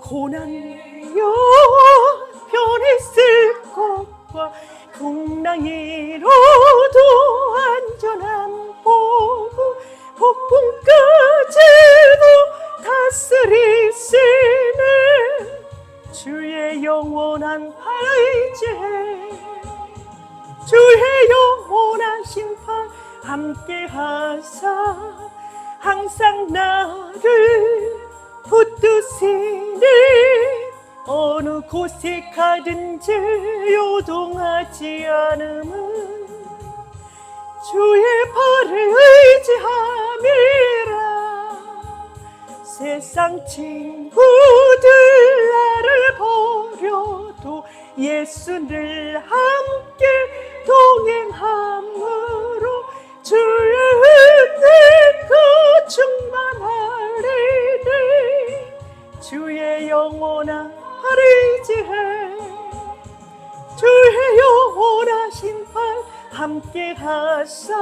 고난여 변했을 것과 풍랑이로도 안전한 보고 폭풍까지도 다스리시는 주의 영원한 발의제, 주의 영원한 심판 함께하사 항상 나를 붙드시니 어느 곳에 가든지 요동하지 않음은 주의 발을 의지함이라. 세상 친구들 나를 버려도 예수를 함께 동행함으로 주의 은혜가 충만하리니 주의 영원한 발을 의지해 주의 영원하신 팔 함께하사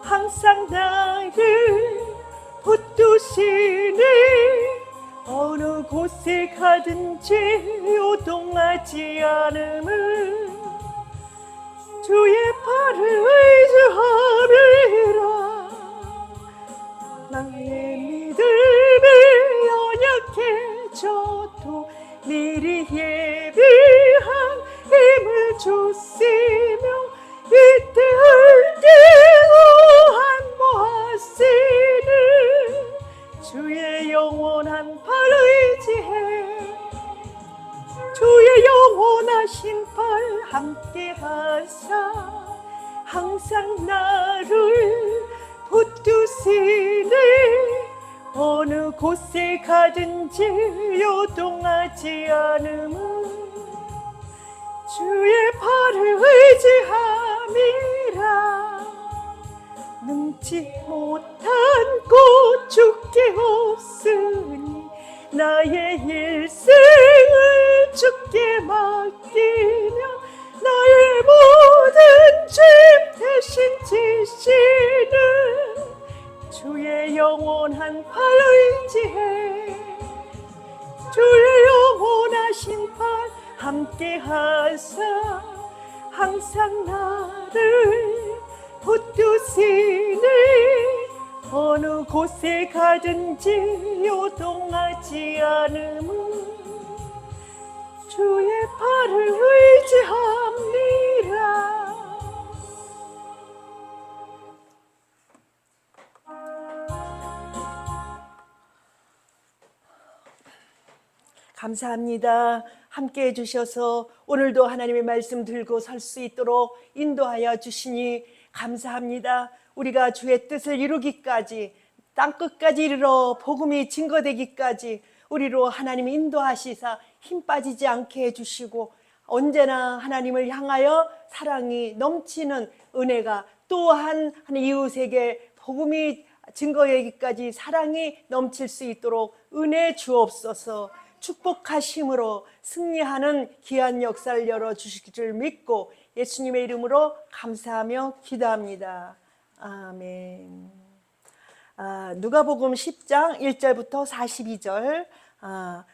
항상 나를 붙드시니 어느 곳에 가든지 요동하지 않음은 주의 팔을 의지함이라. 나의 믿음이 연약해져도 미리 예비한 힘을 주시며 이때를 안보하시는 주의 영원한 팔 의지해 주의 영원하신 팔 함께하사 항상 나를 붙드시네 어느 곳에 가든지 요동하지 않음은 주의 팔을 의지함이라. 능치 못한 죽게 없으니 나의 일생을 주께 맡기며 나의 모든 죄 대신 지시는 주의 영원한 팔 의지해 주의 영원하신 팔 함께하사 항상 나를 붙드시네 어느 곳에 가든지 요동하지 않음은 주의 팔을 의지합니다. 감사합니다. 함께 해주셔서 오늘도 하나님의 말씀 들고 설 수 있도록 인도하여 주시니 감사합니다. 우리가 주의 뜻을 이루기까지 땅끝까지 이르러 복음이 증거되기까지 우리로 하나님이 인도하시사 힘 빠지지 않게 해주시고 언제나 하나님을 향하여 사랑이 넘치는 은혜가 또한 이웃에게 복음이 증거되기까지 사랑이 넘칠 수 있도록 은혜 주옵소서. 축복하심으로 승리하는 귀한 역사를 열어주실 줄 믿고 예수님의 이름으로 감사하며 기도합니다. 아멘. 누가복음 10장 1절부터 42절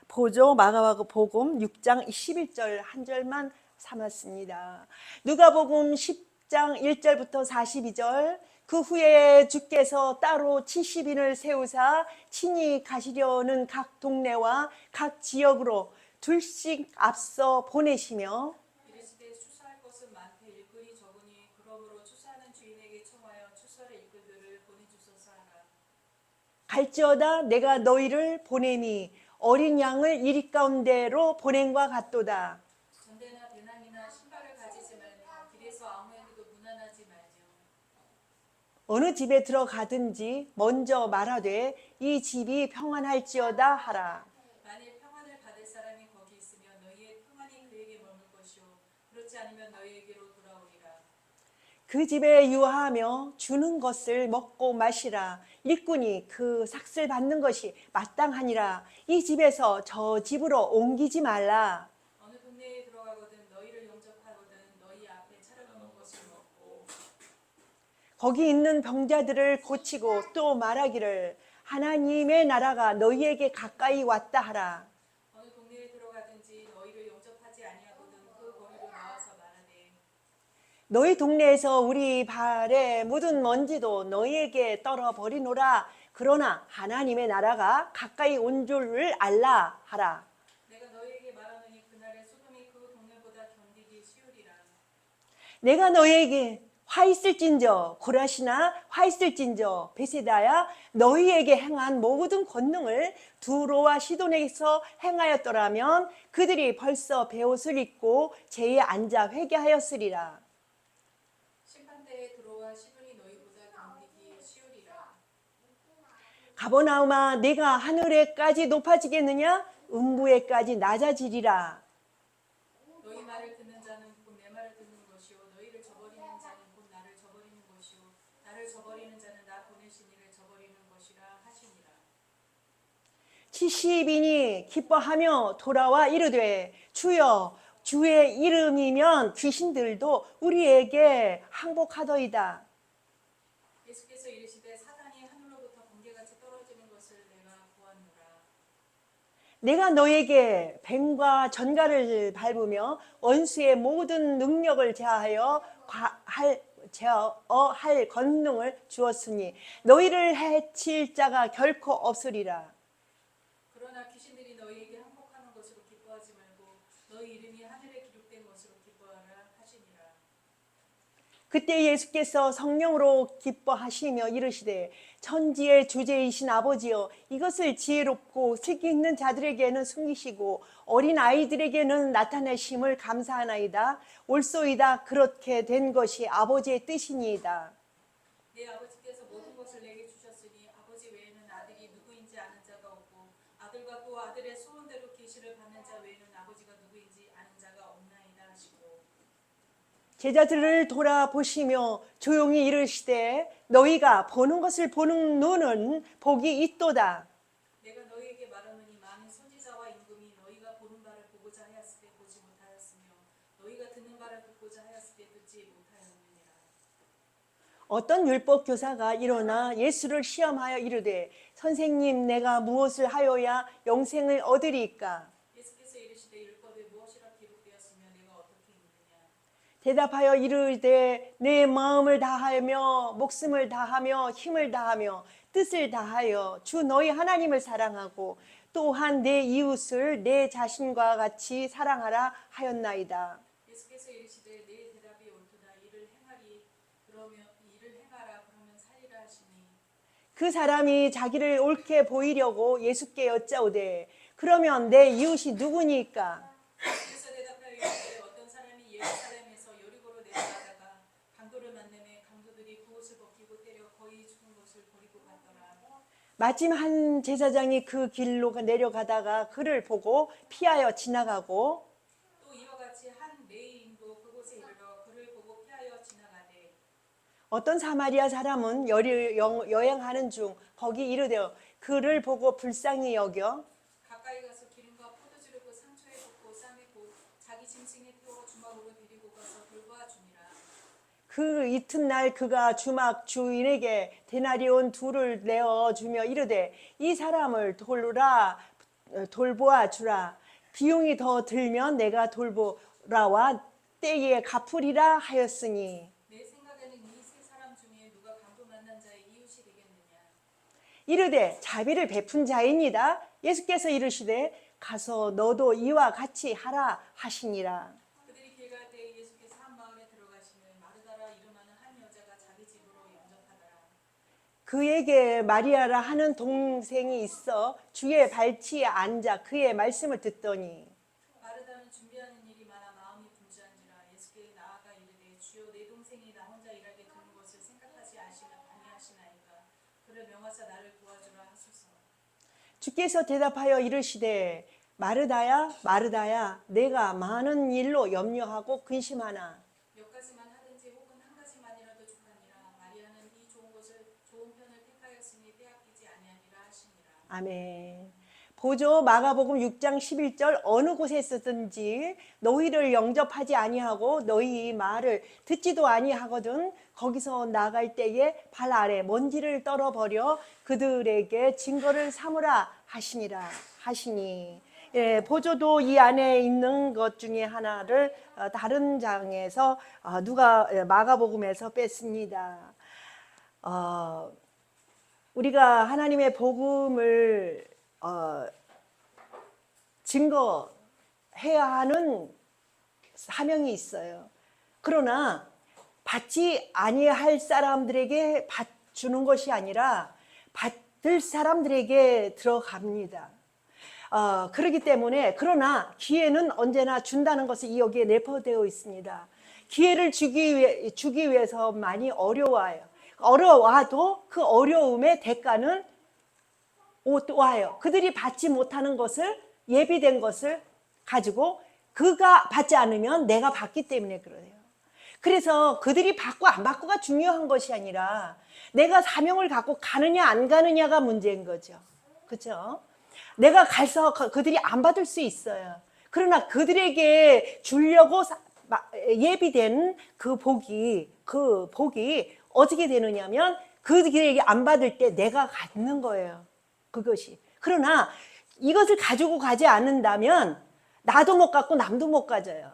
보죠. 마가복음 6장 11절 한 절만 삼았습니다. 누가복음 10장 1절부터 42절 그 후에 주께서 따로 70인을 세우사 친히 가시려는 각 동네와 각 지역으로 둘씩 앞서 보내시며 이르시되 추수할 것은 많되 일꾼이 적으니 그러므로 추수하는 주인에게 청하여 추수할 일꾼들을 보내주소서 하라. 갈지어다 내가 너희를 보냄이 어린 양을 이리 가운데로 보냄과 같도다. 전대나 배낭이나 신발을 가지지 말며 길에서 아무에게도 문안하지 말며 어느 집에 들어가든지 먼저 말하되 이 집이 평안할지어다 하라. 만일 평안을 받을 사람이 거기 있으면 너희의 평안이 그에게 머물 것이요 그렇지 않으면 너희에게로 돌아오리라. 그 집에 유하며 주는 것을 먹고 마시라. 일꾼이 그 삭슬 받는 것이 마땅하니라. 이 집에서 저 집으로 옮기지 말라. 어느 동네에 들어가거든 너희를 용접하거든 너희 앞에 차려놓은 것을 먹고 거기 있는 병자들을 고치고 또 말하기를 하나님의 나라가 너희에게 가까이 왔다 하라. 너희 동네에서 우리 발에 묻은 먼지도 너희에게 떨어버리노라. 그러나 하나님의 나라가 가까이 온 줄을 알라 하라. 내가 너희에게 말하노니 그날에 소돔이 그 동네보다 견디기 쉬우리라. 내가 너희에게 화 있을진저 고라시나 화 있을진저 베세다야 너희에게 행한 모든 권능을 두로와 시돈에서 행하였더라면 그들이 벌써 베옷을 입고 제에 앉아 회개하였으리라. 심판대에 들어와 시돈이 너희보다 견디기 쉬우리라. 가버나움아 내가 하늘에까지 높아지겠느냐 음부에까지 낮아지리라. 너희 말을 듣는 자는 곧 내 말을 듣는 것이요 너희를 저버리는 자는 곧 나를 저버리는 것이요 나를 저버리는 자는 나 보내신 이를 저버리는 것이라 하시니라. 70인이 기뻐하며 돌아와 이르되 주여 주의 이름이면 귀신들도 우리에게 항복하더이다. 예수께서 이르시되 사단이 하늘로부터 번개같이 떨어지는 것을 내가 보았노라. 내가 너에게 뱀과 전갈을 밟으며 원수의 모든 능력을 제어할 권능을 주었으니 너희를 해칠 자가 결코 없으리라. 그러나 귀신들이 너희에게 항복하는 것으로 기뻐하지 말고 너희 이름이 하늘에 기록된 것으로 기뻐하라 하시니라. 그때 예수께서 성령으로 기뻐하시며 이르시되 천지의 주제이신 아버지여 이것을 지혜롭고 슬기 있는 자들에게는 숨기시고 어린 아이들에게는 나타내심을 감사하나이다. 옳소이다. 그렇게 된 것이 아버지의 뜻이니이다. 내 아버지께서 모든 것을 내게 주셨으니 아버지 외에는 아들이 누구인지 아는 자가 없고 아들과 또 아들의 소원대로 계시를 받는 자 외에는 아버지가 누구인지 아는 자가 없나이다 하시고 제자들을 돌아보시며 조용히 이르시되 너희가 보는 것을 보는 눈은 복이 있도다. 내가 너희에게 말하노니 많은 선지자와 임금이 너희가 보는 바를 보고자 하였을 때 보지 못하였으며 너희가 듣는 바를 듣고자 하였을 때 듣지 못하였느니라. 어떤 율법 교사가 일어나 예수를 시험하여 이르되 선생님 내가 무엇을 하여야 영생을 얻으리까? 예수께서 이르시되 율법에 무엇이라 기록되었으며 내가 어떻게 읽느냐. 대답하여 이르되 내 마음을 다하며 목숨을 다하며 힘을 다하며 뜻을 다하여 주 너희 하나님을 사랑하고 또한 내 이웃을 내 자신과 같이 사랑하라 하였나이다. 예수께서 이르시되 내 대답이 옳도다. 이를 행하라 그러면 살리라 하시니 그 사람이 자기를 옳게 보이려고 예수께 여짜오되 그러면 내 이웃이 누구니까? 예수께서 대답하여 이르시되 어떤 사람이 예루살렘에서 여리고로 내려가다가 강도를 만나매 강도들이 그 옷을 벗기고 때려 거의 죽은 것을 버리고 갔더라. 마침 한 제사장이 그 길로 내려가다가 그를 보고 피하여 지나가고 또 이와 같이 한 레위인도 그곳에 이르러 그를 보고 피하여 지나가되 어떤 사마리아 사람은 여행하는 중 거기 이르되 그를 보고 불쌍히 여겨 가까이 가서 기름과 포도주를 그 상처에 붓고 싸매고 자기 짐승에 태워 주막으로 데리고 가서 돌보아 주니라. 그 이튿날 그가 주막 주인에게 데나리온 2를 내어 주며 이르되 이 사람을 돌보아 주라. 비용이 더 들면 내가 돌보라와 때에 갚으리라 하였으니 내 생각에는 이 세 사람 중에 누가 강도 만난 자의 이웃이 되겠느냐. 이르되 자비를 베푼 자입니다. 예수께서 이르시되 가서 너도 이와 같이 하라 하시니라. 그들이 길 갈 때에 예수께서 한 마을에 들어가시며 마르다라 이름하는 한 여자가 자기 집으로 영접하더라. 그에게 마리아라 하는 동생이 있어 주의 발치에 앉아 그의 말씀을 듣더니 마르다는 준비하는 일이 많아 마음이 분주한지라. 예수께 나아가 이르되 주여 내 동생이 나 혼자 일하게 두는 것을 생각하지 아니하시나이까. 그를 명하사 나를 도와주라 하소서. 주께서 대답하여 이르시되 마르다야 마르다야 내가 많은 일로 염려하고 근심하나 몇 가지만 하든지 혹은 한 가지만이라도 족하니라. 마리아는 이 좋은 편을 택하였으니 빼앗기지 아니하니라 하시니라. 아멘. 보죠 마가복음 6장 11절 어느 곳에 있었든지 너희를 영접하지 아니하고 너희 말을 듣지도 아니하거든 거기서 나갈 때에 발 아래 먼지를 떨어버려 그들에게 증거를 삼으라 하시니 예, 보조도 이 안에 있는 것 중에 하나를 다른 장에서 누가 마가복음에서 뺐습니다. 우리가 하나님의 복음을 증거해야 하는 사명이 있어요. 그러나 받지 아니할 사람들에게 주는 것이 아니라 받을 사람들에게 들어갑니다. 그렇기 때문에 그러나 기회는 언제나 준다는 것이 여기에 내포되어 있습니다. 기회를 주기 위해서 많이 어려워요. 어려워도 그 어려움의 대가는 와요. 그들이 받지 못하는 것을 예비된 것을 가지고 그가 받지 않으면 내가 받기 때문에 그래요. 그래서 그들이 받고 안 받고가 중요한 것이 아니라 내가 사명을 갖고 가느냐 안 가느냐가 문제인 거죠. 그렇죠? 내가 가서 그들이 안 받을 수 있어요. 그러나 그들에게 주려고 예비된 그 복이 어떻게 되느냐면 그들에게 안 받을 때 내가 갖는 거예요. 그것이. 그러나 이것을 가지고 가지 않는다면 나도 못 갖고 남도 못 가져요.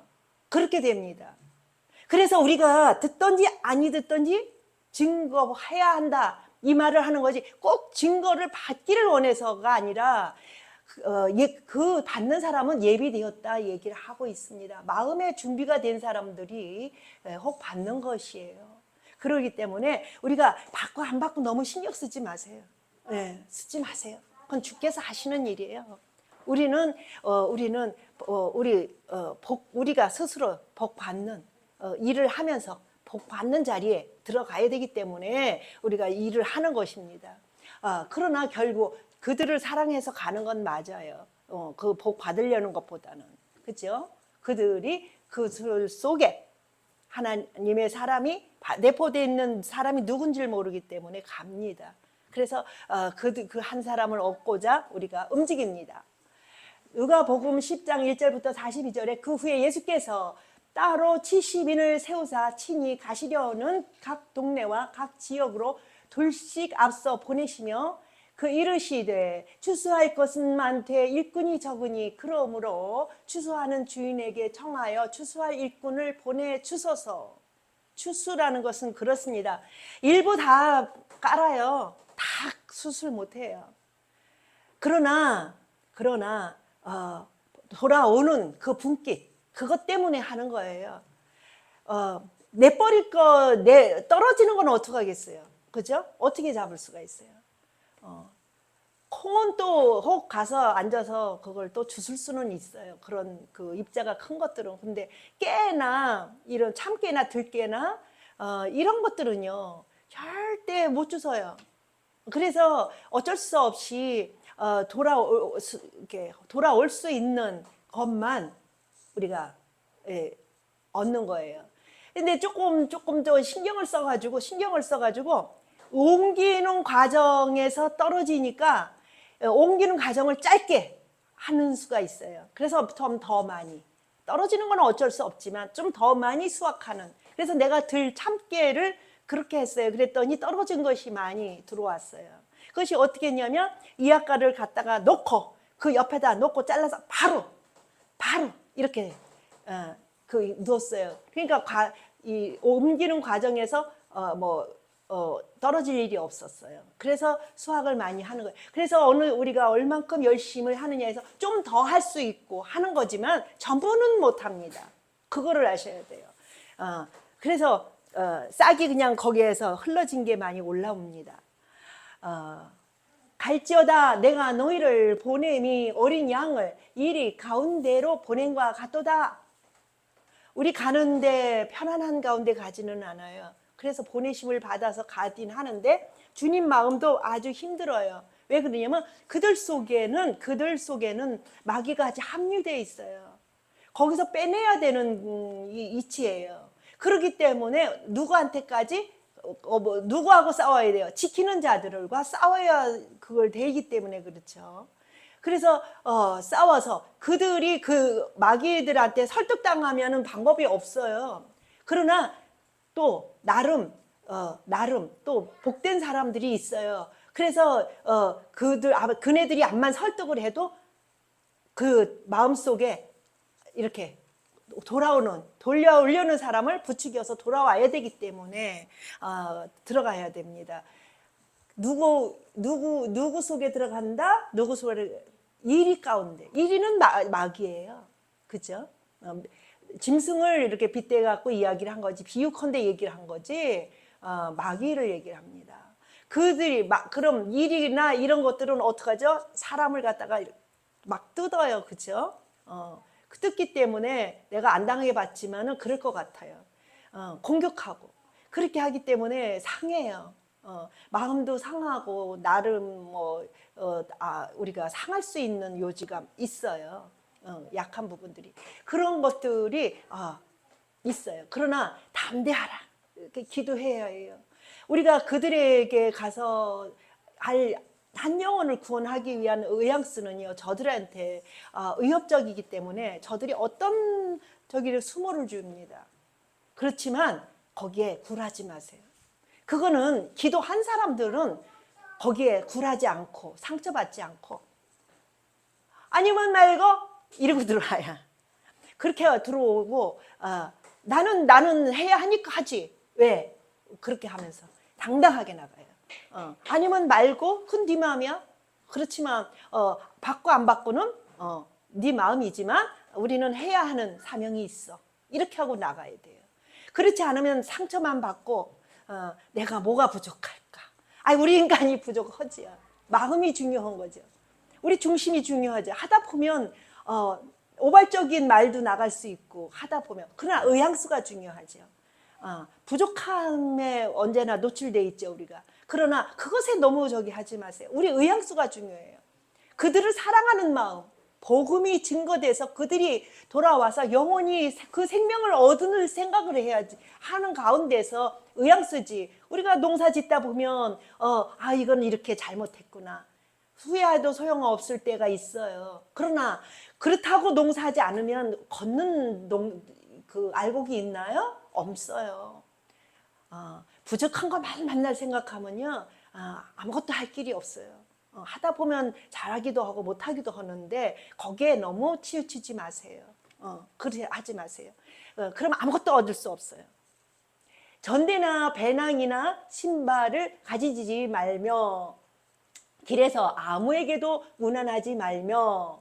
그렇게 됩니다. 그래서 우리가 듣든지 아니 듣든지 증거해야 한다. 이 말을 하는 거지. 꼭 증거를 받기를 원해서가 아니라 그 받는 사람은 예비되었다 얘기를 하고 있습니다. 마음의 준비가 된 사람들이 혹 받는 것이에요. 그러기 때문에 우리가 받고 안 받고 너무 신경 쓰지 마세요. 네, 쓰지 마세요. 그건 주께서 하시는 일이에요. 우리가 스스로 복 받는 일을 하면서 복 받는 자리에 들어가야 되기 때문에 우리가 일을 하는 것입니다. 그러나 결국 그들을 사랑해서 가는 건 맞아요. 그 복 받으려는 것보다는. 그죠? 그들이 그들 속에 하나님의 사람이 내포되어 있는 사람이 누군지를 모르기 때문에 갑니다. 그래서 그 한 사람을 얻고자 우리가 움직입니다. 누가복음 10장 1절부터 42절에 그 후에 예수께서 따로 70인을 세우사 친히 가시려는 각 동네와 각 지역으로 둘씩 앞서 보내시며 그 이르시되 추수할 것은 많되 일꾼이 적으니 그러므로 추수하는 주인에게 청하여 추수할 일꾼을 보내주소서. 추수라는 것은 그렇습니다. 일부 다 깔아요. 다 수술 못해요. 그러나 돌아오는 그 분깃 그것 때문에 하는 거예요. 내버릴 떨어지는 건 어떡하겠어요? 그죠? 어떻게 잡을 수가 있어요? 콩은 또 혹 가서 앉아서 그걸 또 주술 수는 있어요. 그런 그 입자가 큰 것들은. 근데 깨나 이런 참깨나 들깨나 이런 것들은요 절대 못 주워요. 그래서 어쩔 수 없이 돌아올 수 있는 것만 우리가 얻는 거예요. 근데 조금 더 신경을 써가지고 옮기는 과정에서 떨어지니까 옮기는 과정을 짧게 하는 수가 있어요. 그래서 좀 더 많이 떨어지는 건 어쩔 수 없지만 좀 더 많이 수확하는. 그래서 내가 참깨를 그렇게 했어요. 그랬더니 떨어진 것이 많이 들어왔어요. 그것이 어떻게 했냐면 이약가를 갖다가 놓고 그 옆에다 놓고 잘라서 바로 이렇게 누웠어요. 그러니까 이 옮기는 과정에서 떨어질 일이 없었어요. 그래서 수확을 많이 하는 거예요. 그래서 우리가 얼만큼 열심을 하느냐에서 좀 더 할 수 있고 하는 거지만 전부는 못 합니다. 그거를 아셔야 돼요. 그래서 싹이 그냥 거기에서 흘러진 게 많이 올라옵니다. 갈지어다 내가 너희를 보냄이 어린 양을 이리 가운데로 보낸과 같도다. 우리 가는데 편안한 가운데 가지는 않아요. 그래서 보내심을 받아서 가긴 하는데 주님 마음도 아주 힘들어요. 왜 그러냐면 그들 속에는 마귀가 아주 함유되어 있어요. 거기서 빼내야 되는 이치예요. 그렇기 때문에 누구한테까지 누구하고 싸워야 돼요? 지키는 자들과 싸워야 그걸 되기 때문에 그렇죠. 그래서 싸워서 그들이 그 마귀들한테 설득당하면은 방법이 없어요. 그러나 또 나름 또 복된 사람들이 있어요. 그래서 그네들이 암만 설득을 해도 그 마음속에 이렇게 돌려오려는 사람을 부추겨서 돌아와야 되기 때문에 들어가야 됩니다. 누구 속에 들어간다? 누구 속에 이리 가운데. 이리는 마귀예요. 그죠? 짐승을 이렇게 빗대 갖고 이야기를 한 거지, 비유컨대 얘기를 한 거지, 마귀를 얘기를 합니다. 그들이 그럼 일이나 이런 것들은 어떡하죠? 사람을 갖다가 막 뜯어요. 그죠? 뜯기 때문에 내가 안 당해봤지만은 그럴 것 같아요. 공격하고 그렇게 하기 때문에 상해요. 마음도 상하고 나름 우리가 상할 수 있는 요지가 있어요. 약한 부분들이, 그런 것들이 있어요. 그러나 담대하라, 이렇게 기도해야 해요. 우리가 그들에게 가서 한 영혼을 구원하기 위한 의향스는요, 저들한테 의협적이기 때문에 저들이 어떤 수모를 줍니다. 그렇지만 거기에 굴하지 마세요. 그거는 기도한 사람들은 거기에 굴하지 않고 상처받지 않고 아니면 말고 이러고 들어와야, 그렇게 들어오고 나는 해야 하니까 하지, 왜 그렇게 하면서 당당하게 나가요. 아니면 말고 그건 네 마음이야. 그렇지만 받고 안 받고는 네 마음이지만 우리는 해야 하는 사명이 있어, 이렇게 하고 나가야 돼요. 그렇지 않으면 상처만 받고 내가 뭐가 부족할까? 우리 인간이 부족하지요. 마음이 중요한 거죠. 우리 중심이 중요하죠. 하다 보면 오발적인 말도 나갈 수 있고 하다 보면, 그러나 의향수가 중요하죠. 부족함에 언제나 노출돼 있죠, 우리가. 그러나 그것에 너무 하지 마세요. 우리 의향수가 중요해요. 그들을 사랑하는 마음, 복음이 증거돼서 그들이 돌아와서 영원히 그 생명을 얻을 생각을 해야지 하는 가운데서 의향수지. 우리가 농사 짓다 보면 이건 이렇게 잘못했구나, 후회해도 소용없을 때가 있어요. 그러나 그렇다고 농사하지 않으면 걷는 그 알곡이 있나요? 없어요. 부족한 것만 만날 생각하면요, 아무것도 할 길이 없어요. 하다 보면 잘하기도 하고 못하기도 하는데 거기에 너무 치우치지 마세요. 그렇게 하지 마세요. 그럼 아무것도 얻을 수 없어요. 전대나 배낭이나 신발을 가지지 말며 길에서 아무에게도 무난하지 말며.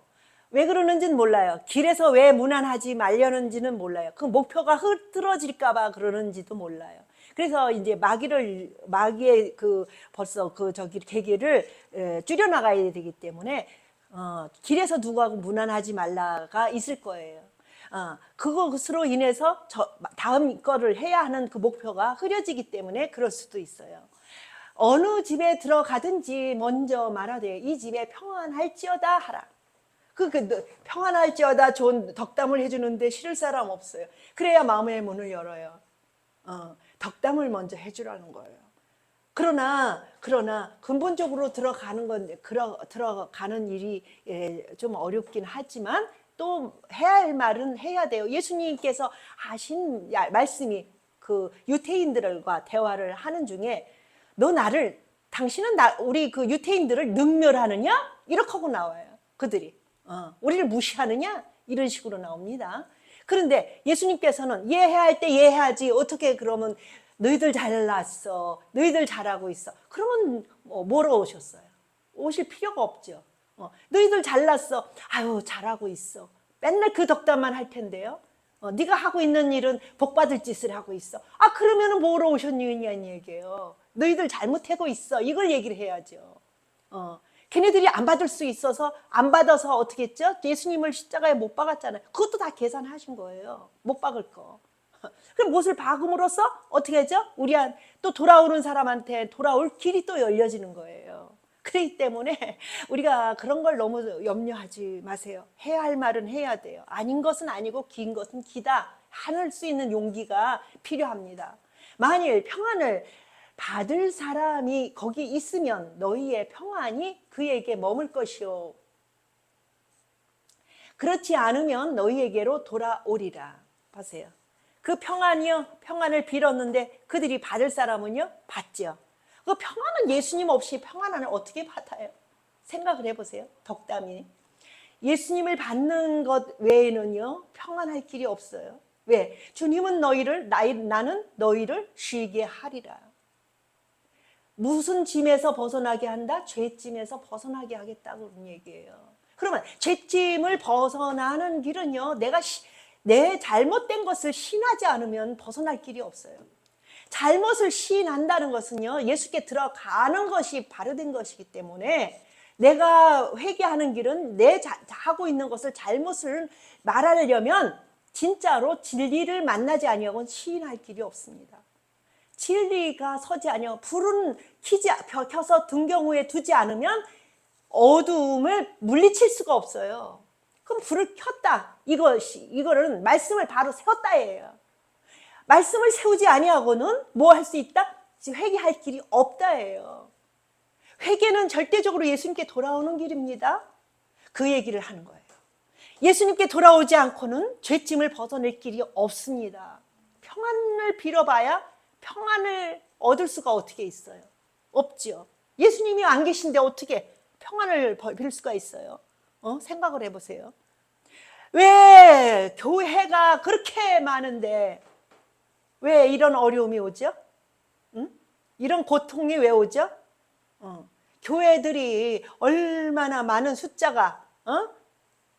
왜 그러는지는 몰라요. 길에서 왜 무난하지 말려는지는 몰라요. 그 목표가 흐트러질까 봐 그러는지도 몰라요. 그래서 이제 마귀의 벌써 계기를 줄여나가야 되기 때문에 길에서 누구하고 무난하지 말라가 있을 거예요. 그것으로 인해서 다음 거를 해야 하는 그 목표가 흐려지기 때문에 그럴 수도 있어요. 어느 집에 들어가든지 먼저 말하되 이 집에 평안할지어다 하라. 평안할지어다 좋은 덕담을 해주는데 싫을 사람 없어요. 그래야 마음의 문을 열어요. 덕담을 먼저 해주라는 거예요. 그러나 근본적으로 들어가는 일이 좀 어렵긴 하지만 또 해야 할 말은 해야 돼요. 예수님께서 하신 말씀이 그 유태인들과 대화를 하는 중에 당신은 우리 그 유태인들을 능멸하느냐? 이렇게 하고 나와요. 그들이 우리를 무시하느냐? 이런 식으로 나옵니다. 그런데 예수님께서는 이해해야 할 때 이해해야지, 어떻게 그러면 너희들 잘났어, 너희들 잘하고 있어, 그러면 뭐로 오셨어요? 오실 필요가 없죠. 너희들 잘났어, 아유 잘하고 있어, 맨날 그 덕담만 할 텐데요. 네가 하고 있는 일은 복받을 짓을 하고 있어. 그러면은 뭐로 오셨느냐는 얘기예요. 너희들 잘못하고 있어, 이걸 얘기를 해야죠. 걔네들이 안 받을 수 있어서 안 받아서 어떻게 했죠? 예수님을 십자가에 못 박았잖아요. 그것도 다 계산하신 거예요. 못 박을 거. 그럼 못을 박음으로써 어떻게 하죠? 또 돌아오는 사람한테 돌아올 길이 또 열려지는 거예요. 그렇기 때문에 우리가 그런 걸 너무 염려하지 마세요. 해야 할 말은 해야 돼요. 아닌 것은 아니고 긴 것은 기다 할 수 있는 용기가 필요합니다. 만일 평안을 받을 사람이 거기 있으면 너희의 평안이 그에게 머물 것이요, 그렇지 않으면 너희에게로 돌아오리라. 보세요. 그 평안을 빌었는데 그들이 받을 사람은요, 받죠. 그 평안은 예수님 없이 평안을 어떻게 받아요? 생각을 해보세요. 덕담이 예수님을 받는 것 외에는요, 평안할 길이 없어요. 왜? 주님은 나는 너희를 쉬게 하리라. 무슨 짐에서 벗어나게 한다? 죄짐에서 벗어나게 하겠다고 그런 얘기예요. 그러면 죄짐을 벗어나는 길은요, 내 잘못된 것을 신하지 않으면 벗어날 길이 없어요. 잘못을 시인한다는 것은요, 예수께 들어가는 것이 바르된 것이기 때문에 내가 회개하는 길은 하고 있는 것을 잘못을 말하려면 진짜로 진리를 만나지 아니하고는 시인할 길이 없습니다. 진리가 서지 아니하고 불은 켜서 등경후에 두지 않으면 어두움을 물리칠 수가 없어요. 그럼 불을 켰다. 이거는 말씀을 바로 세웠다예요. 말씀을 세우지 아니하고는 뭐 할 수 있다? 회개할 길이 없다예요. 회개는 절대적으로 예수님께 돌아오는 길입니다. 그 얘기를 하는 거예요. 예수님께 돌아오지 않고는 죄짐을 벗어낼 길이 없습니다. 평안을 빌어봐야 평안을 얻을 수가 어떻게 있어요? 없죠. 예수님이 안 계신데 어떻게 평안을 빌 수가 있어요? 생각을 해보세요. 왜 교회가 그렇게 많은데 왜 이런 어려움이 오죠? 응? 이런 고통이 왜 오죠? 교회들이 얼마나 많은 숫자가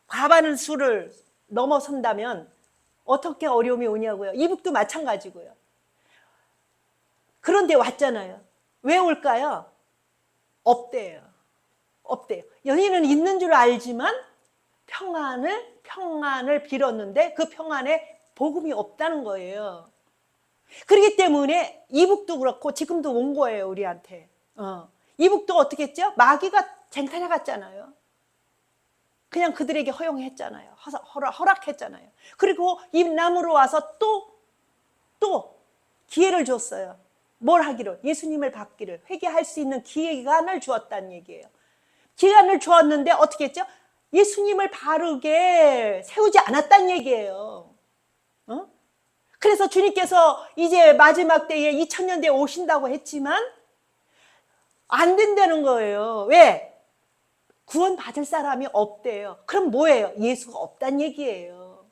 과반의 수를 넘어선다면 어떻게 어려움이 오냐고요. 이북도 마찬가지고요. 그런데 왔잖아요. 왜 올까요? 없대요. 여기는 있는 줄 알지만 평안을 빌었는데 그 평안에 복음이 없다는 거예요. 그렇기 때문에 이북도 그렇고 지금도 온 거예요, 우리한테. 이북도 어떻게 했죠? 마귀가 쟁탈해 갔잖아요. 그냥 그들에게 허용했잖아요. 허락했잖아요. 그리고 이 남으로 와서 또 기회를 줬어요. 뭘 하기를? 예수님을 받기를, 회개할 수 있는 기간을 주었다는 얘기예요. 기간을 주었는데 어떻게 했죠? 예수님을 바르게 세우지 않았다는 얘기예요. 그래서 주님께서 이제 마지막 때에 2000년대에 오신다고 했지만 안 된다는 거예요. 왜? 구원받을 사람이 없대요. 그럼 뭐예요? 예수가 없다는 얘기예요.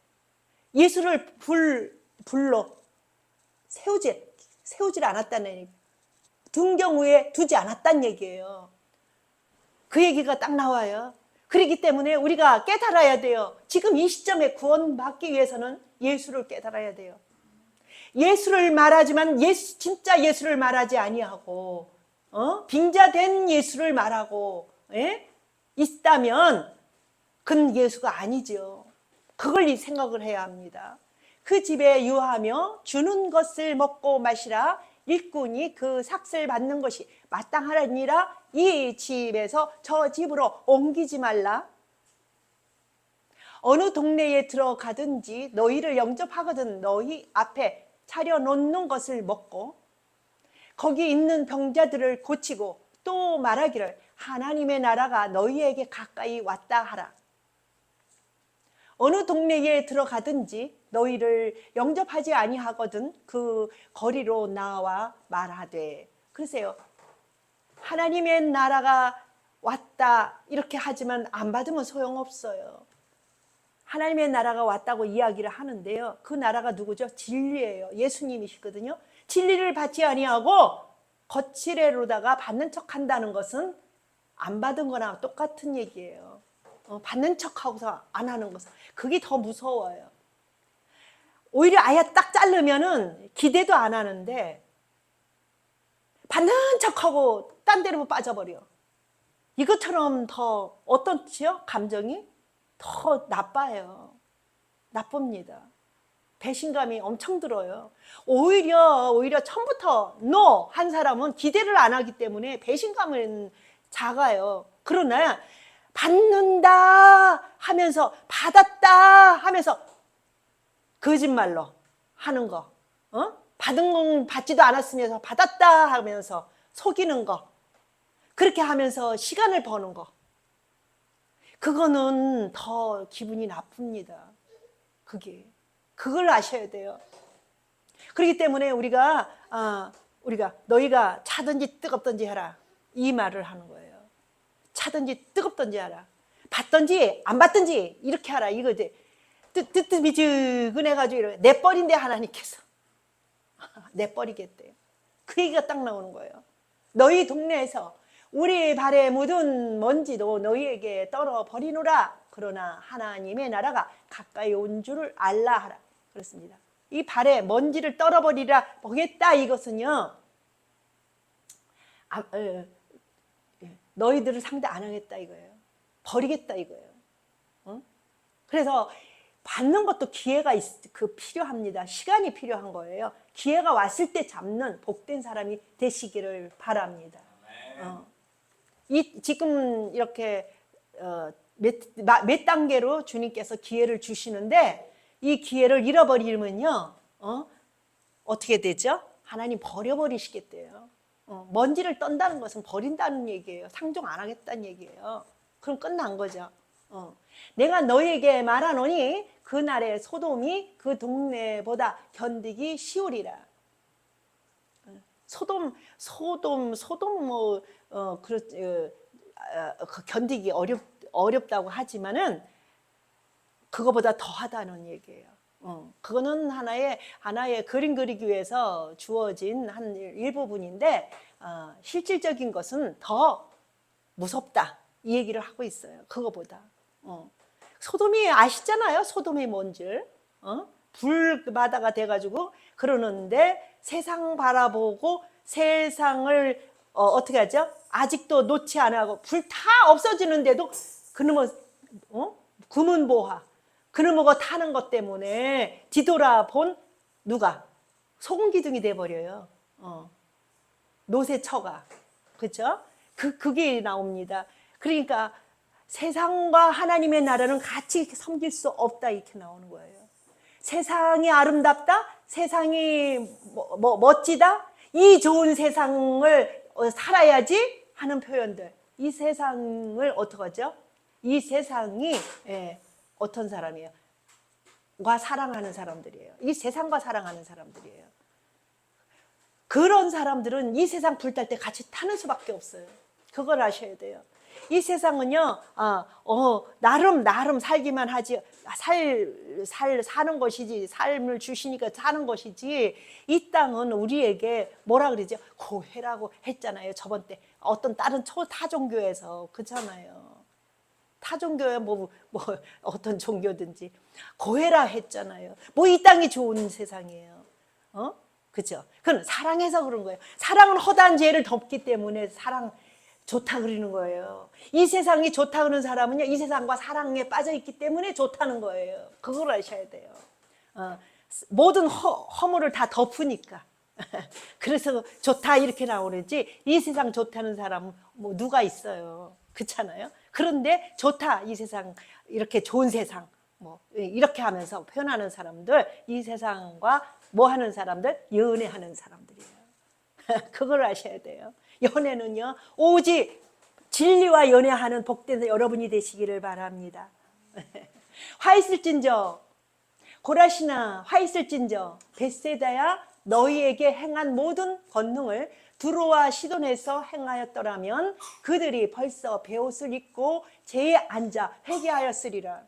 예수를 불로 세우질 않았다는 얘기예요. 등경후에 두지 않았다는 얘기예요. 그 얘기가 딱 나와요. 그렇기 때문에 우리가 깨달아야 돼요. 지금 이 시점에 구원받기 위해서는 예수를 깨달아야 돼요. 예수를 말하지만 진짜 예수를 말하지 아니하고 빙자된 예수를 말하고 있다면 그건 예수가 아니죠. 그걸 생각을 해야 합니다. 그 집에 유하며 주는 것을 먹고 마시라. 일꾼이 그 삭을 받는 것이 마땅하니라. 이 집에서 저 집으로 옮기지 말라. 어느 동네에 들어가든지 너희를 영접하거든 너희 앞에 차려놓는 것을 먹고 거기 있는 병자들을 고치고 또 말하기를 하나님의 나라가 너희에게 가까이 왔다 하라. 어느 동네에 들어가든지 너희를 영접하지 아니하거든 그 거리로 나와 말하되. 그러세요. 하나님의 나라가 왔다 이렇게 하지만 안 받으면 소용없어요. 하나님의 나라가 왔다고 이야기를 하는데요. 그 나라가 누구죠? 진리예요. 예수님이시거든요. 진리를 받지 아니하고 거칠애로다가 받는 척 한다는 것은 안 받은 거나 똑같은 얘기예요. 받는 척하고서 안 하는 것은 그게 더 무서워요. 오히려 아예 딱 자르면은 기대도 안 하는데 받는 척하고 딴 데로 빠져버려. 이것처럼 더 어떻지요? 감정이 더 나빠요. 나쁩니다. 배신감이 엄청 들어요. 오히려 처음부터 NO 한 사람은 기대를 안 하기 때문에 배신감은 작아요. 그러나 받는다 하면서 받았다 하면서 거짓말로 하는 거, 받은 건 받지도 않았으면서 받았다 하면서 속이는 거, 그렇게 하면서 시간을 버는 거, 그거는 더 기분이 나쁩니다. 그걸 아셔야 돼요. 그렇기 때문에 우리가 너희가 차든지 뜨겁든지 해라 이 말을 하는 거예요. 차든지 뜨겁든지 하라. 받든지 안 받든지 이렇게 하라 이거지. 뜨뜻미지근해가지고 내버린데 하나님께서 내버리겠대요. 그 얘기가 딱 나오는 거예요. 너희 동네에서 우리 발에 묻은 먼지도 너희에게 떨어버리노라. 그러나 하나님의 나라가 가까이 온 줄을 알라 하라. 그렇습니다. 이 발에 먼지를 떨어버리라 보겠다. 이것은요, 너희들을 상대 안 하겠다 이거예요. 버리겠다 이거예요. 그래서 받는 것도 기회가 필요합니다. 시간이 필요한 거예요. 기회가 왔을 때 잡는 복된 사람이 되시기를 바랍니다. 지금 이렇게 몇 단계로 주님께서 기회를 주시는데 이 기회를 잃어버리면요, 어떻게 되죠? 하나님 버려버리시겠대요. 먼지를 떤다는 것은 버린다는 얘기예요. 상종 안 하겠다는 얘기예요. 그럼 끝난 거죠. 내가 너에게 말하노니 그날의 소돔이 그 동네보다 견디기 쉬우리라. 소돔 뭐 견디기 어렵다고 하지만은 그거보다 더하다는 얘기예요. 그거는 하나의 그림 그리기 위해서 주어진 한 일부분인데 실질적인 것은 더 무섭다 이 얘기를 하고 있어요. 그거보다. 소돔이 아시잖아요. 소돔이 뭔지. 불바다가 돼가지고 그러는데 세상 바라보고 세상을 어떻게 하죠? 아직도 놓지 안 하고 불 다 없어지는데도 그놈의 금은보화 그놈의 타는 것 때문에 뒤돌아본 누가? 소금기둥이 돼버려요. 노새처가. 그렇죠? 그게 나옵니다. 그러니까 세상과 하나님의 나라는 같이 섬길 수 없다 이렇게 나오는 거예요. 세상이 아름답다? 세상이 멋지다? 이 좋은 세상을 살아야지 하는 표현들. 이 세상을 어떻게 하죠? 이 세상이 어떤 사람이에요? 과 사랑하는 사람들이에요. 이 세상과 사랑하는 사람들이에요. 그런 사람들은 이 세상 불탈 때 같이 타는 수밖에 없어요. 그걸 아셔야 돼요. 이 세상은요, 나름 살기만 하지, 사는 것이지, 삶을 주시니까 사는 것이지, 이 땅은 우리에게 뭐라 그러죠? 고해라고 했잖아요. 저번 때. 어떤 다른 타종교에서. 그렇잖아요. 타종교야, 어떤 종교든지. 고해라 했잖아요. 이 땅이 좋은 세상이에요. 그죠? 그건 사랑해서 그런 거예요. 사랑은 허다한 죄를 덮기 때문에 사랑, 좋다 그러는 거예요. 이 세상이 좋다 그러는 사람은요, 이 세상과 사랑에 빠져 있기 때문에 좋다는 거예요. 그걸 아셔야 돼요. 모든 허물을 다 덮으니까. 그래서 좋다 이렇게 나오는지 이 세상 좋다는 사람은 누가 있어요. 그렇잖아요. 그런데 좋다 이 세상 이렇게 좋은 세상 이렇게 하면서 표현하는 사람들 이 세상과 하는 사람들 연애하는 사람들이에요. 그걸 아셔야 돼요. 연애는요, 오직 진리와 연애하는 복된 여러분이 되시기를 바랍니다. 화 있을진저, 고라시나 화 있을진저, 벳세다야 너희에게 행한 모든 권능을 두로와 시돈에서 행하였더라면 그들이 벌써 베옷을 입고 제에 앉아 회개하였으리라.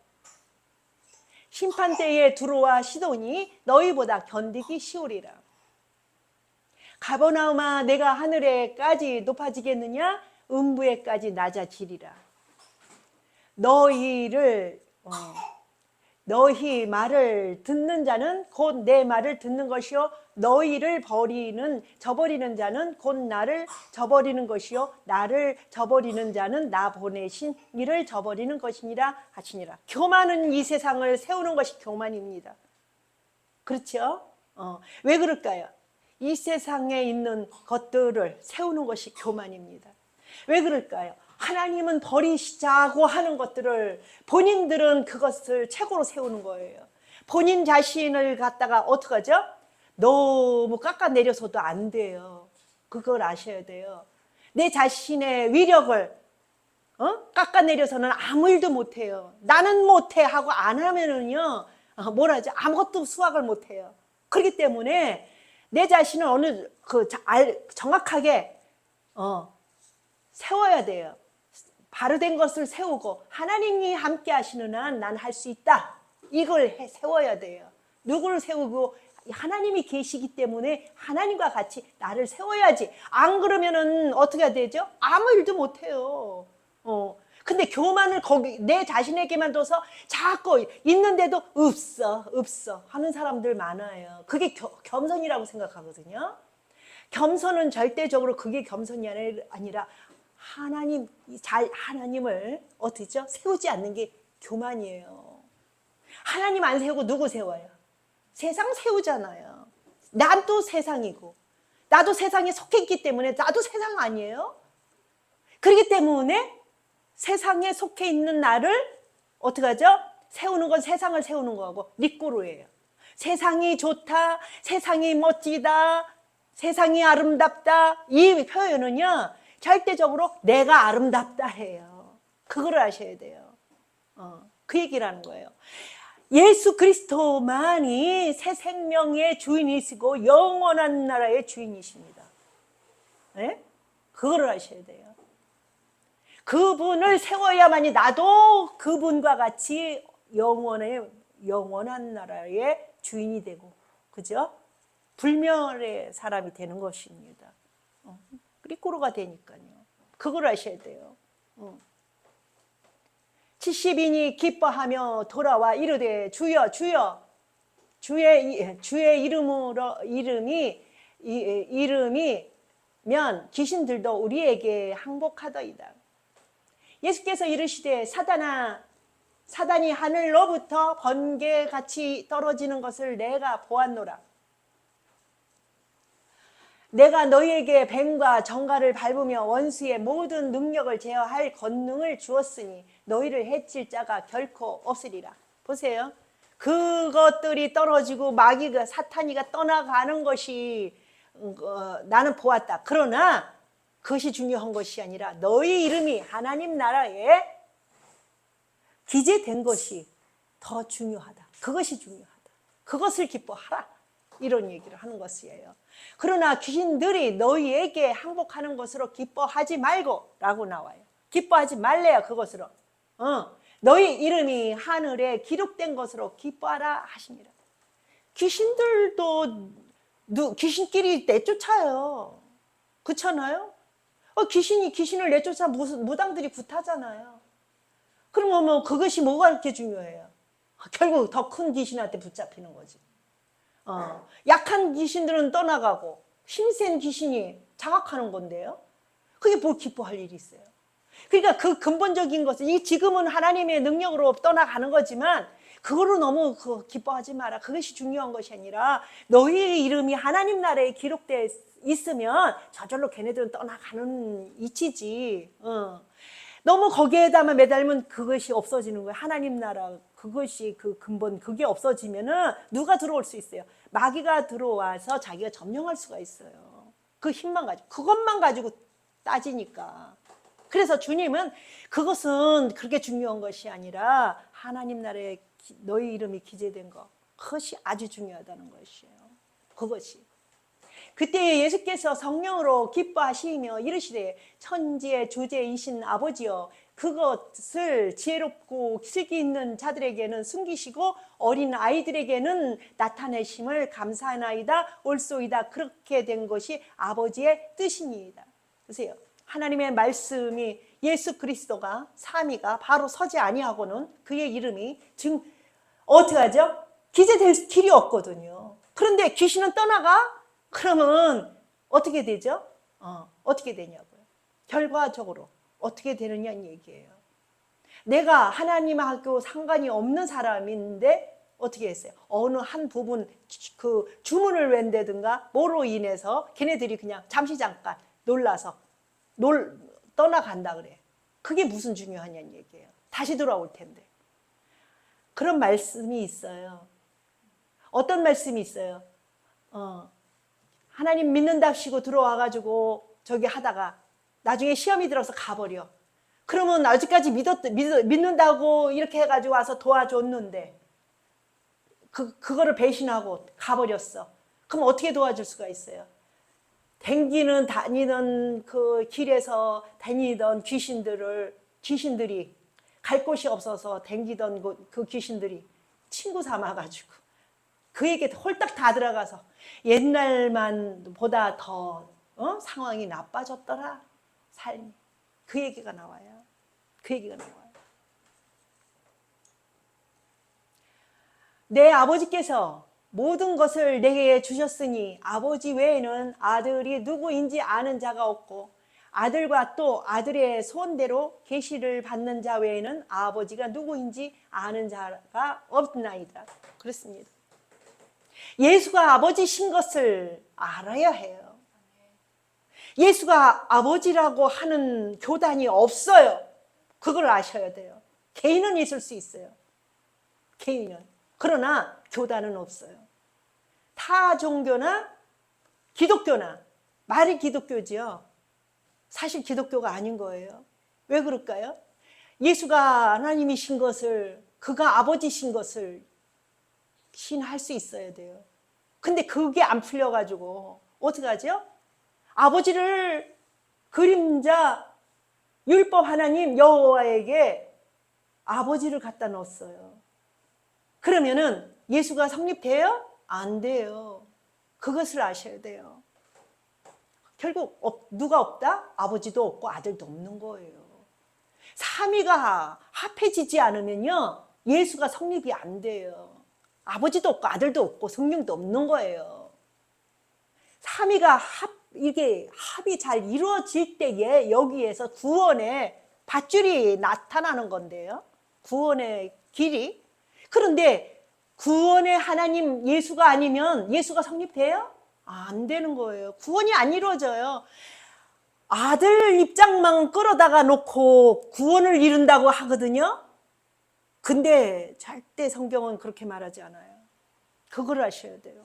심판대에 두로와 시돈이 너희보다 견디기 쉬우리라. 가버나움아 내가 하늘에까지 높아지겠느냐? 음부에까지 낮아지리라. 너희 말을 듣는 자는 곧 내 말을 듣는 것이요 너희를 저버리는 자는 곧 나를 저버리는 것이요 나를 저버리는 자는 나 보내신 이를 저버리는 것이니라 하시니라. 교만은 이 세상을 세우는 것이 교만입니다. 그렇죠? 왜 그럴까요? 이 세상에 있는 것들을 세우는 것이 교만입니다. 왜 그럴까요? 하나님은 버리시자고 하는 것들을 본인들은 그것을 최고로 세우는 거예요. 본인 자신을 갖다가 어떻게 하죠? 너무 깎아내려서도 안 돼요. 그걸 아셔야 돼요. 내 자신의 위력을 깎아내려서는 아무 일도 못해요. 나는 못해 하고 안 하면은요, 뭐라죠? 아무것도 수확을 못해요. 그렇기 때문에 내 자신을 정확하게 세워야 돼요. 바로 된 것을 세우고 하나님이 함께 하시는 한 난 할 수 있다. 이걸 세워야 돼요. 누구를 세우고 하나님이 계시기 때문에 하나님과 같이 나를 세워야지. 안 그러면은 어떻게 되죠? 아무 일도 못 해요. 근데 교만을 거기 내 자신에게만 둬서 자꾸 있는데도 없어 하는 사람들 많아요. 그게 겸손이라고 생각하거든요. 겸손은 절대적으로 그게 겸손이 아니라 하나님을 어떻게죠? 세우지 않는 게 교만이에요. 하나님 안 세우고 누구 세워요? 세상 세우잖아요. 난 또 세상이고 나도 세상에 속해 있기 때문에 나도 세상 아니에요? 그렇기 때문에 세상에 속해 있는 나를 어떻게 하죠? 세우는 건 세상을 세우는 거하고 니꼬로예요. 세상이 좋다, 세상이 멋지다, 세상이 아름답다, 이 표현은요 절대적으로 내가 아름답다 해요. 그거를 아셔야 돼요. 그 얘기라는 거예요. 예수 그리스도만이 새 생명의 주인이시고 영원한 나라의 주인이십니다. 네? 그거를 아셔야 돼요. 그분을 세워야만이 나도 그분과 같이 영원한 나라의 주인이 되고, 그죠? 불멸의 사람이 되는 것입니다. 그리코로가 되니까요. 그걸 아셔야 돼요. 70인이 기뻐하며 돌아와 이르되 주여 주여 주의 이름이면 귀신들도 우리에게 항복하더이다. 예수께서 이르시되 사단이 하늘로부터 번개같이 떨어지는 것을 내가 보았노라. 내가 너희에게 뱀과 정갈을 밟으며 원수의 모든 능력을 제어할 권능을 주었으니 너희를 해칠 자가 결코 없으리라. 보세요. 그것들이 떨어지고 마귀가 사탄이가 떠나가는 것이 나는 보았다. 그러나 그것이 중요한 것이 아니라 너희 이름이 하나님 나라에 기재된 것이 더 중요하다. 그것이 중요하다. 그것을 기뻐하라. 이런 얘기를 하는 것이에요. 그러나 귀신들이 너희에게 항복하는 것으로 기뻐하지 말고 라고 나와요. 기뻐하지 말래요. 그것으로. 너희 이름이 하늘에 기록된 것으로 기뻐하라 하시니라. 귀신들도 귀신끼리 내쫓아요. 그렇잖아요? 귀신을 내쫓아 무당들이 굿하잖아요. 그러면 뭐 그것이 뭐가 그렇게 중요해요? 결국 더 큰 귀신한테 붙잡히는 거지. 약한 귀신들은 떠나가고 힘센 귀신이 장악하는 건데요. 그게 뭘 기뻐할 일이 있어요. 그러니까 그 근본적인 것은 지금은 하나님의 능력으로 떠나가는 거지만 그거로 너무 기뻐하지 마라. 그것이 중요한 것이 아니라 너희 이름이 하나님 나라에 기록되어 있으면 저절로 걔네들은 떠나가는 이치지. 너무 거기에다만 매달면 그것이 없어지는 거예요. 하나님 나라 그것이 그 근본 그게 없어지면은 누가 들어올 수 있어요? 마귀가 들어와서 자기가 점령할 수가 있어요. 그 힘만 가지고 그것만 가지고 따지니까. 그래서 주님은 그것은 그렇게 중요한 것이 아니라 하나님 나라에 너희 이름이 기재된 것 그것이 아주 중요하다는 것이에요. 그것이. 그때 예수께서 성령으로 기뻐하시며 이르시되 천지의 주제이신 아버지여 그것을 지혜롭고 슬기 있는 자들에게는 숨기시고 어린 아이들에게는 나타내심을 감사하나이다 옳소이다. 그렇게 된 것이 아버지의 뜻입니다. 보세요. 하나님의 말씀이 예수 그리스도가 삼위가 바로 서지 아니하고는 그의 이름이 지금 어떻게 하죠? 기재될 길이 없거든요. 그런데 귀신은 떠나가? 그러면 어떻게 되죠? 어떻게 되냐고요. 결과적으로 어떻게 되느냐는 얘기예요. 내가 하나님하고 상관이 없는 사람인데 어떻게 했어요? 어느 한 부분 그 주문을 웬다든가 뭐로 인해서 걔네들이 그냥 잠깐 놀라서 떠나간다 그래. 그게 무슨 중요하냐는 얘기예요. 다시 돌아올 텐데. 그런 말씀이 있어요. 어떤 말씀이 있어요? 하나님 믿는답시고 들어와가지고 저기 하다가 나중에 시험이 들어서 가버려. 그러면 아직까지 믿는다고 이렇게 해가지고 와서 도와줬는데 그거를 배신하고 가버렸어. 그럼 어떻게 도와줄 수가 있어요? 다니던 그 길에서 다니던 귀신들을 귀신들이 갈 곳이 없어서 댕기던 그 귀신들이 친구 삼아가지고 그에게 홀딱 다 들어가서 옛날만 보다 더 상황이 나빠졌더라 삶이. 그 얘기가 나와요. 그 얘기가 나와요. 내 아버지께서 모든 것을 내게 주셨으니 아버지 외에는 아들이 누구인지 아는 자가 없고 아들과 또 아들의 소원대로 계시를 받는 자 외에는 아버지가 누구인지 아는 자가 없나이다. 그렇습니다. 예수가 아버지신 것을 알아야 해요. 예수가 아버지라고 하는 교단이 없어요. 그걸 아셔야 돼요. 개인은 있을 수 있어요. 개인은. 그러나 교단은 없어요. 타 종교나 기독교나 말이 기독교지요. 사실 기독교가 아닌 거예요. 왜 그럴까요? 예수가 하나님이신 것을, 그가 아버지신 것을 신할 수 있어야 돼요. 근데 그게 안 풀려가지고 어떻게 하죠? 아버지를 그림자 율법 하나님 여호와에게 아버지를 갖다 넣었어요. 그러면은 예수가 성립돼요? 안 돼요. 그것을 아셔야 돼요. 결국 누가 없다? 아버지도 없고 아들도 없는 거예요. 삼위가 합해지지 않으면요 예수가 성립이 안 돼요. 아버지도 없고 아들도 없고 성령도 없는 거예요. 삼위가 이게 합이 잘 이루어질 때에 여기에서 구원의 밧줄이 나타나는 건데요. 구원의 길이. 그런데 구원의 하나님 예수가 아니면 예수가 성립돼요? 안 되는 거예요. 구원이 안 이루어져요. 아들 입장만 끌어다가 놓고 구원을 이룬다고 하거든요. 근데 절대 성경은 그렇게 말하지 않아요. 그걸 아셔야 돼요.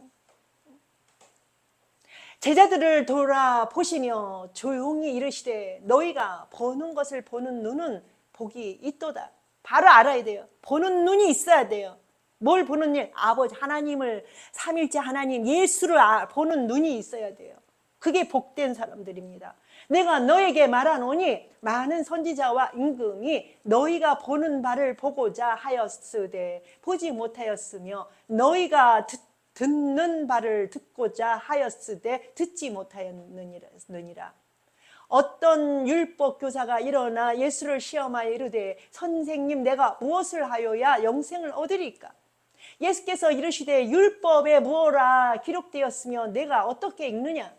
제자들을 돌아보시며 조용히 이르시되 너희가 보는 것을 보는 눈은 복이 있도다. 바로 알아야 돼요. 보는 눈이 있어야 돼요. 뭘 보는 일? 아버지 하나님을, 삼일째 하나님 예수를 보는 눈이 있어야 돼요. 그게 복된 사람들입니다. 내가 너에게 말하노니 많은 선지자와 임금이 너희가 보는 바를 보고자 하였으되 보지 못하였으며 너희가 듣는 바를 듣고자 하였으되 듣지 못하였느니라. 어떤 율법 교사가 일어나 예수를 시험하여 이르되 선생님 내가 무엇을 하여야 영생을 얻으리까? 예수께서 이르시되 율법에 무엇라 기록되었으며 내가 어떻게 읽느냐?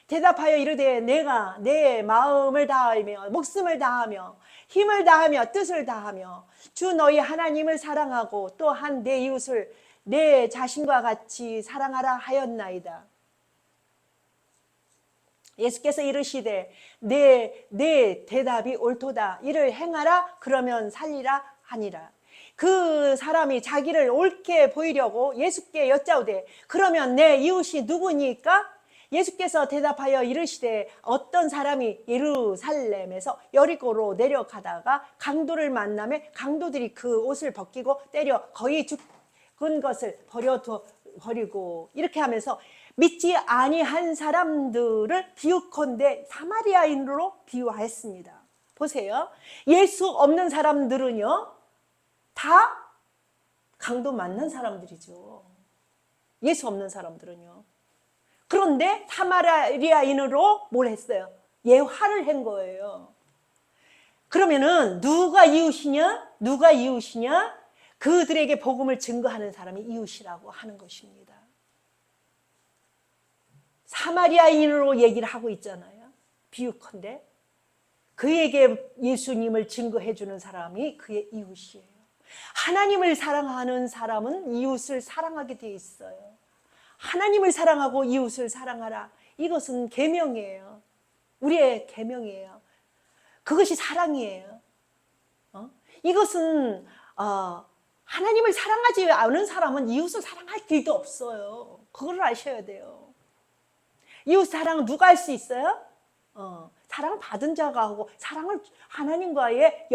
대답하여 이르되 내가 내 마음을 다하며 목숨을 다하며 힘을 다하며 뜻을 다하며 주 너희 하나님을 사랑하고 또한 내 이웃을 내 자신과 같이 사랑하라 하였나이다. 예수께서 이르시되 내 대답이 옳도다. 이를 행하라 그러면 살리라 하니라. 그 사람이 자기를 옳게 보이려고 예수께 여짜오되 그러면 내 이웃이 누구니까? 예수께서 대답하여 이르시되 어떤 사람이 예루살렘에서 여리고로 내려가다가 강도를 만나매 강도들이 그 옷을 벗기고 때려 거의 죽은 것을 버리고 이렇게 하면서 믿지 아니한 사람들을 비유컨대 사마리아인으로 비유하였습니다. 보세요. 예수 없는 사람들은요 다 강도 맞는 사람들이죠. 예수 없는 사람들은요. 그런데 사마리아인으로 뭘 했어요? 예화를 한 거예요. 그러면은 누가 이웃이냐? 누가 이웃이냐? 그들에게 복음을 증거하는 사람이 이웃이라고 하는 것입니다. 사마리아인으로 얘기를 하고 있잖아요. 비유컨대 그에게 예수님을 증거해 주는 사람이 그의 이웃이에요. 하나님을 사랑하는 사람은 이웃을 사랑하게 돼 있어요. 하나님을 사랑하고 이웃을 사랑하라. 이것은 계명이에요. 우리의 계명이에요. 그것이 사랑이에요. 이것은 하나님을 사랑하지 않은 사람은 이웃을 사랑할 길도 없어요. 그걸 아셔야 돼요. 이웃 사랑 누가 할 수 있어요? 사랑을 받은 자가 하고 사랑을 하나님과의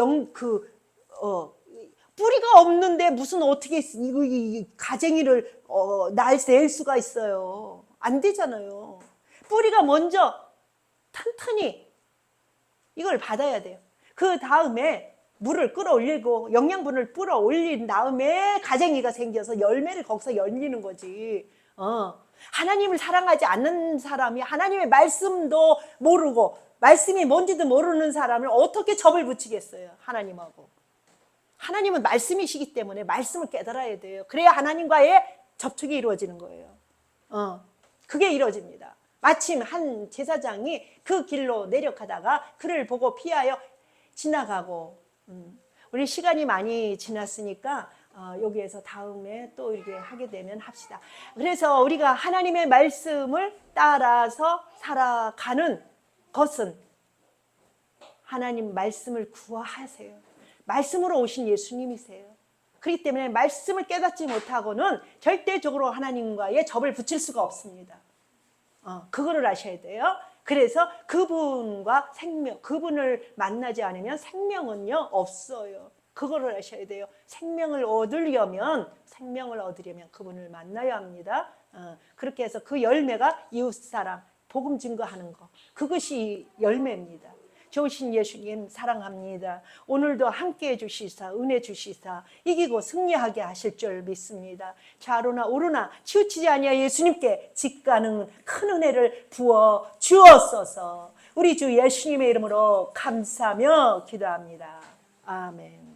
뿌리가 없는데 무슨 어떻게 이 가쟁이를 낼 수가 있어요. 안 되잖아요. 뿌리가 먼저 튼튼히 이걸 받아야 돼요. 그 다음에 물을 끌어올리고 영양분을 끌어올린 다음에 가쟁이가 생겨서 열매를 거기서 열리는 거지. 하나님을 사랑하지 않는 사람이 하나님의 말씀도 모르고 말씀이 뭔지도 모르는 사람을 어떻게 접을 붙이겠어요, 하나님하고. 하나님은 말씀이시기 때문에 말씀을 깨달아야 돼요. 그래야 하나님과의 접촉이 이루어지는 거예요. 그게 이루어집니다. 마침 한 제사장이 그 길로 내려가다가 그를 보고 피하여 지나가고, 우리 시간이 많이 지났으니까 여기에서 다음에 또 이렇게 하게 되면 합시다. 그래서 우리가 하나님의 말씀을 따라서 살아가는 것은 하나님 말씀을 구하세요. 말씀으로 오신 예수님이세요. 그렇기 때문에 말씀을 깨닫지 못하고는 절대적으로 하나님과의 접을 붙일 수가 없습니다. 그거를 아셔야 돼요. 그래서 그분과 그분을 만나지 않으면 생명은요 없어요. 그거를 아셔야 돼요. 생명을 얻으려면 그분을 만나야 합니다. 그렇게 해서 그 열매가 이웃사랑, 복음 증거하는 거, 그것이 열매입니다. 좋으신 예수님 사랑합니다. 오늘도 함께해 주시사 은혜 주시사 이기고 승리하게 하실 줄 믿습니다. 좌로나 오로나 치우치지 아니하 예수님께 직가는 큰 은혜를 부어 주옵소서. 우리 주 예수님의 이름으로 감사하며 기도합니다. 아멘.